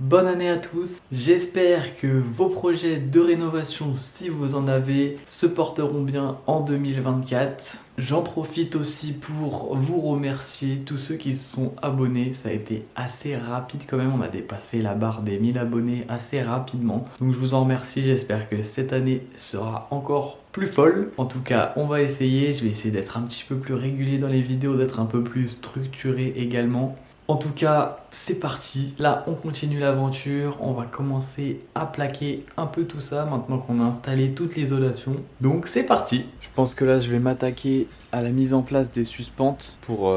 Bonne année à tous, j'espère que vos projets de rénovation, si vous en avez, se porteront bien en 2024. J'en profite aussi pour vous remercier tous ceux qui se sont abonnés, ça a été assez rapide quand même, on a dépassé la barre des 1000 abonnés assez rapidement. Donc je vous en remercie, j'espère que cette année sera encore plus folle. En tout cas, on va essayer, je vais essayer d'être un petit peu plus régulier dans les vidéos, d'être un peu plus structuré également. En tout cas, c'est parti. Là, on continue l'aventure. On va commencer à plaquer un peu tout ça maintenant qu'on a installé toute l'isolation. Donc, c'est parti. Je pense que là, je vais m'attaquer à la mise en place des suspentes pour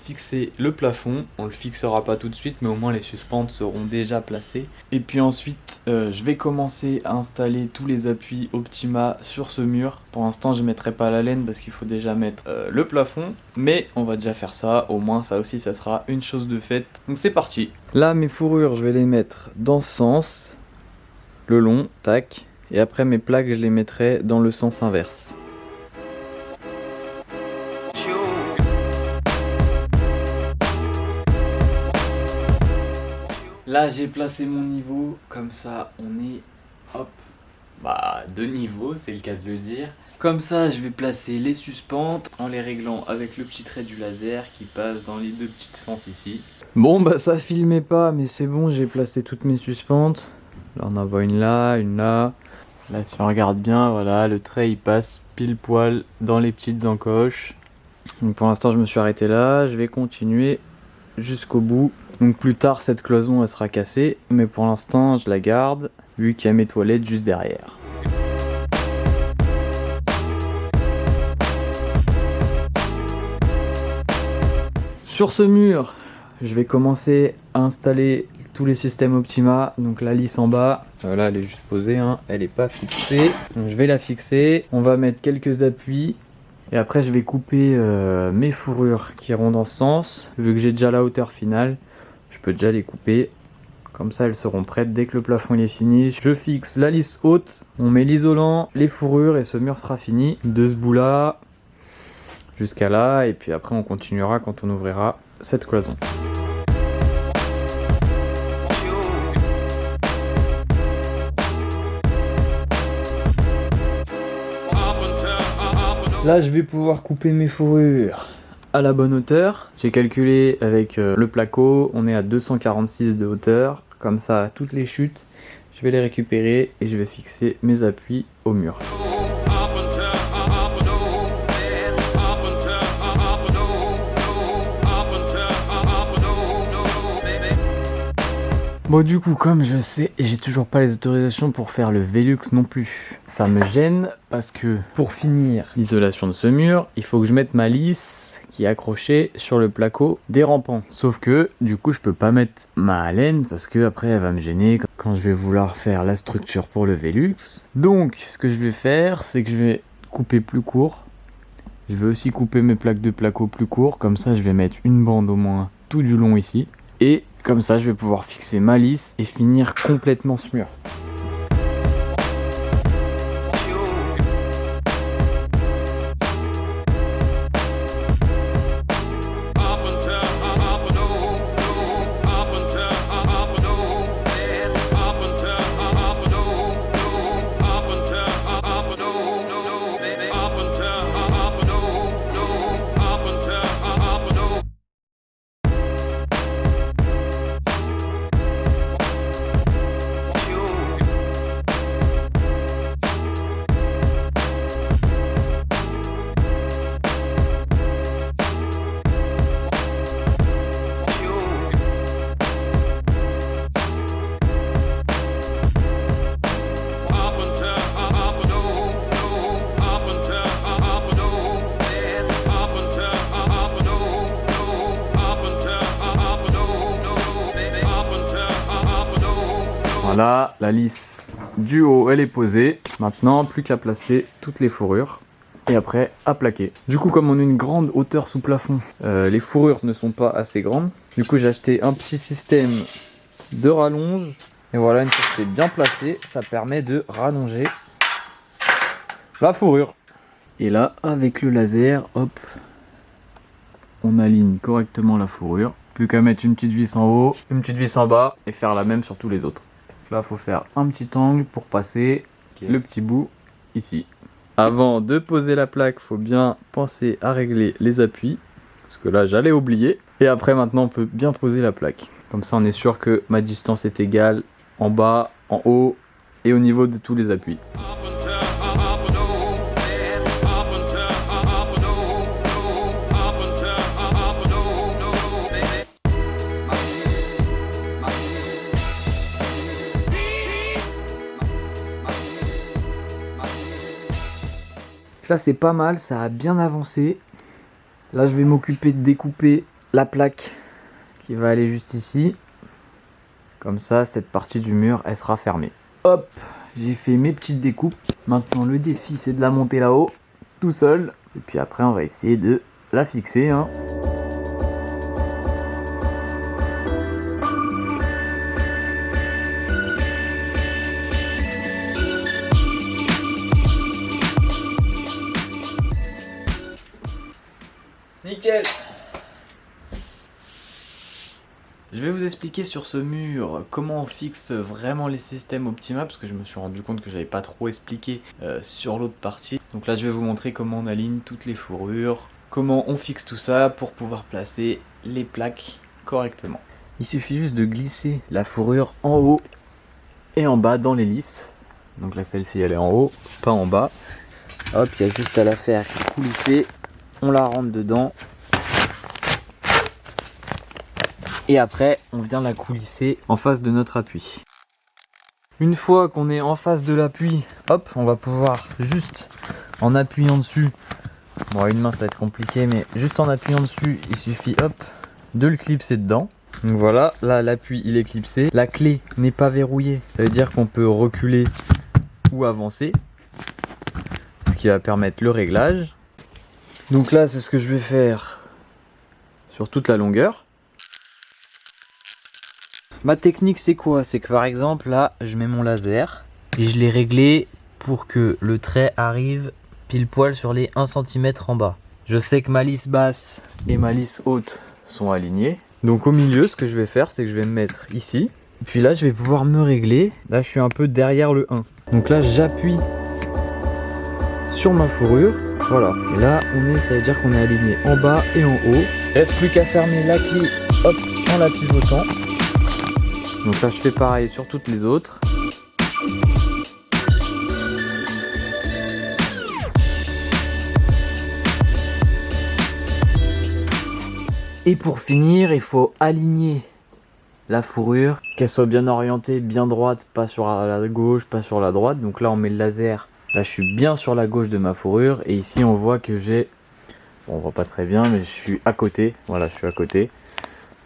fixer le plafond. On le fixera pas tout de suite, mais au moins les suspentes seront déjà placées. Et puis ensuite, je vais commencer à installer tous les appuis Optima sur ce mur. Pour l'instant, je ne mettrai pas la laine parce qu'il faut déjà mettre le plafond. Mais on va déjà faire ça. Au moins, ça aussi, ça sera une chose de faite. Donc c'est parti. Là, mes fourrures, je vais les mettre dans ce sens. Le long, tac. Et après, mes plaques, je les mettrai dans le sens inverse. Là, j'ai placé mon niveau, comme ça, on est, hop, de niveau, c'est le cas de le dire. Comme ça, je vais placer les suspentes en les réglant avec le petit trait du laser qui passe dans les deux petites fentes ici. Bon, ça filmait pas, mais c'est bon, j'ai placé toutes mes suspentes. Là, on en voit une là, une là. Là, si on regarde bien, voilà, le trait, il passe pile poil dans les petites encoches. Donc pour l'instant, je me suis arrêté là, je vais continuer jusqu'au bout. Donc plus tard cette cloison elle sera cassée, mais pour l'instant je la garde vu qu'il y a mes toilettes juste derrière. Sur ce mur, je vais commencer à installer tous les systèmes Optima. Donc la lisse en bas, là elle est juste posée, hein, elle n'est pas fixée. Donc je vais la fixer, on va mettre quelques appuis. Et après je vais couper mes fourrures qui iront dans ce sens. Vu que j'ai déjà la hauteur finale, je peux déjà les couper. Comme ça elles seront prêtes dès que le plafond est fini. Je fixe la lisse haute, on met l'isolant, les fourrures et ce mur sera fini. De ce bout là jusqu'à là. Et puis après on continuera quand on ouvrira cette cloison. Là je vais pouvoir couper mes fourrures à la bonne hauteur. J'ai calculé avec le placo, on est à 246 de hauteur. Comme ça, à toutes les chutes, je vais les récupérer et je vais fixer mes appuis au mur. Bon du coup, comme je sais, j'ai toujours pas les autorisations pour faire le Velux non plus. Ça me gêne parce que pour finir l'isolation de ce mur, il faut que je mette ma lisse qui est accrochée sur le placo des rampants. Sauf que du coup, je peux pas mettre ma laine parce que après elle va me gêner quand je vais vouloir faire la structure pour le Velux. Donc, ce que je vais faire, c'est que je vais couper plus court. Je vais aussi couper mes plaques de placo plus court, comme ça je vais mettre une bande au moins tout du long ici. Et comme ça, je vais pouvoir fixer ma lisse et finir complètement ce mur. Voilà, la lisse du haut, elle est posée. Maintenant, plus qu'à placer toutes les fourrures. Et après, à plaquer. Du coup, comme on a une grande hauteur sous plafond, les fourrures ne sont pas assez grandes. Du coup, j'ai acheté un petit système de rallonge. Et voilà, une fois que c'est bien placé, ça permet de rallonger la fourrure. Et là, avec le laser, hop, on aligne correctement la fourrure. Plus qu'à mettre une petite vis en haut, une petite vis en bas et faire la même sur tous les autres. Là, faut faire un petit angle pour passer le petit bout ici. Avant de poser la plaque, faut bien penser à régler les appuis. Parce que là, j'allais oublier. Et après, maintenant, on peut bien poser la plaque. Comme ça, on est sûr que ma distance est égale en bas, en haut et au niveau de tous les appuis. Là c'est pas mal, ça a bien avancé. Là je vais m'occuper de découper la plaque qui va aller juste ici. Comme ça cette partie du mur elle sera fermée. Hop, j'ai fait mes petites découpes. Maintenant le défi c'est de la monter là-haut, tout seul. Et puis après on va essayer de la fixer hein. Nickel. Je vais vous expliquer sur ce mur comment on fixe vraiment les systèmes Optima parce que je me suis rendu compte que j'avais pas trop expliqué sur l'autre partie. Donc là je vais vous montrer comment on aligne toutes les fourrures, comment on fixe tout ça pour pouvoir placer les plaques correctement. Il suffit juste de glisser la fourrure en haut et en bas dans l'hélice. Donc là celle-ci elle est en haut, pas en bas. Hop, il y a juste à la faire coulisser. On la rentre dedans et après on vient la coulisser en face de notre appui. Une fois qu'on est en face de l'appui, hop, on va pouvoir juste en appuyant dessus, bon à une main ça va être compliqué mais juste en appuyant dessus il suffit hop de le clipser dedans. Donc voilà, là l'appui il est clipsé, la clé n'est pas verrouillée, ça veut dire qu'on peut reculer ou avancer, ce qui va permettre le réglage. Donc là c'est ce que je vais faire sur toute la longueur. Ma technique c'est quoi? C'est que par exemple là je mets mon laser et je l'ai réglé pour que le trait arrive pile poil sur les 1 cm en bas. Je sais que ma lisse basse et ma lisse haute sont alignées. Donc au milieu ce que je vais faire c'est que je vais me mettre ici. Et puis là je vais pouvoir me régler. Là je suis un peu derrière le 1. Donc là j'appuie sur ma fourrure. Voilà, et là ça veut dire qu'on est aligné en bas et en haut. Reste plus qu'à fermer la clé, hop, en la pivotant. Donc là je fais pareil sur toutes les autres. Et pour finir, il faut aligner la fourrure, qu'elle soit bien orientée, bien droite, pas sur la gauche, pas sur la droite. Donc là on met le laser. Là je suis bien sur la gauche de ma fourrure et ici on voit que j'ai, bon, on voit pas très bien mais je suis à côté, voilà je suis à côté.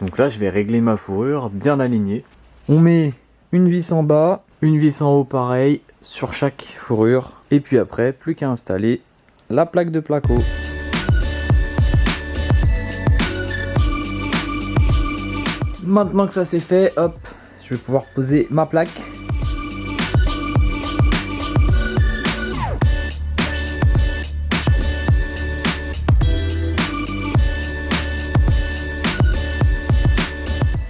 Donc là je vais régler ma fourrure bien alignée. On met une vis en bas, une vis en haut pareil sur chaque fourrure et puis après plus qu'à installer la plaque de placo. Maintenant que ça c'est fait, hop, je vais pouvoir poser ma plaque.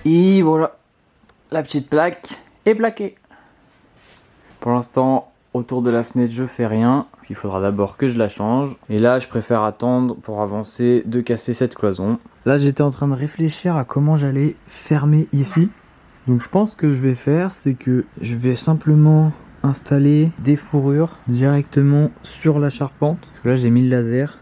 Et voilà, la petite plaque est plaquée. Pour l'instant, autour de la fenêtre, je fais rien. Il faudra d'abord que je la change. Et là, je préfère attendre pour avancer de casser cette cloison. Là, j'étais en train de réfléchir à comment j'allais fermer ici. Donc, je pense que je vais faire, c'est que je vais simplement installer des fourrures directement sur la charpente. Parce que là, j'ai mis le laser.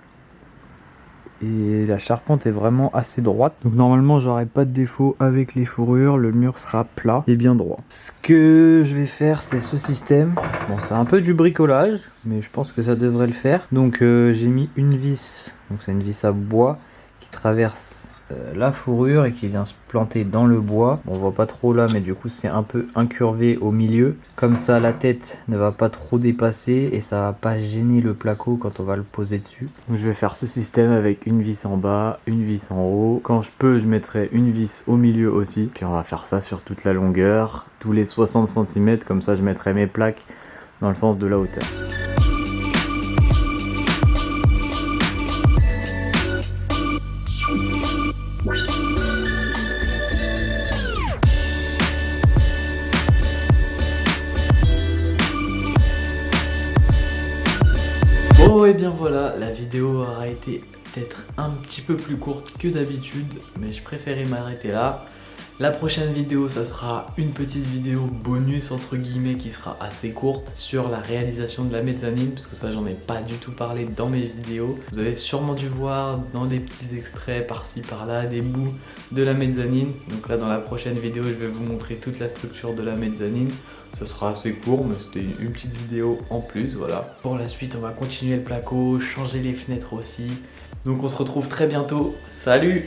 Et la charpente est vraiment assez droite. Donc normalement j'aurai pas de défaut avec les fourrures. Le mur sera plat et bien droit. Ce que je vais faire c'est ce système. Bon c'est un peu du bricolage. Mais je pense que ça devrait le faire. Donc j'ai mis une vis. Donc c'est une vis à bois qui traverse la fourrure et qui vient se planter dans le bois. Bon, on voit pas trop là mais du coup c'est un peu incurvé au milieu. Comme ça la tête ne va pas trop dépasser et ça va pas gêner le placo quand on va le poser dessus. Donc je vais faire ce système avec une vis en bas, une vis en haut. Quand je peux je mettrai une vis au milieu aussi. Puis on va faire ça sur toute la longueur, tous les 60 cm, comme ça je mettrai mes plaques dans le sens de la hauteur. et bien voilà, la vidéo aura été peut-être un petit peu plus courte que d'habitude, mais je préférais m'arrêter là. La prochaine vidéo, ça sera une petite vidéo bonus entre guillemets qui sera assez courte sur la réalisation de la mezzanine, parce que ça j'en ai pas du tout parlé dans mes vidéos. Vous avez sûrement dû voir dans des petits extraits par-ci par-là des bouts de la mezzanine. Donc là dans la prochaine vidéo, je vais vous montrer toute la structure de la mezzanine. Ça sera assez court, mais c'était une petite vidéo en plus, voilà. Pour la suite, on va continuer le placo, changer les fenêtres aussi. Donc on se retrouve très bientôt. Salut!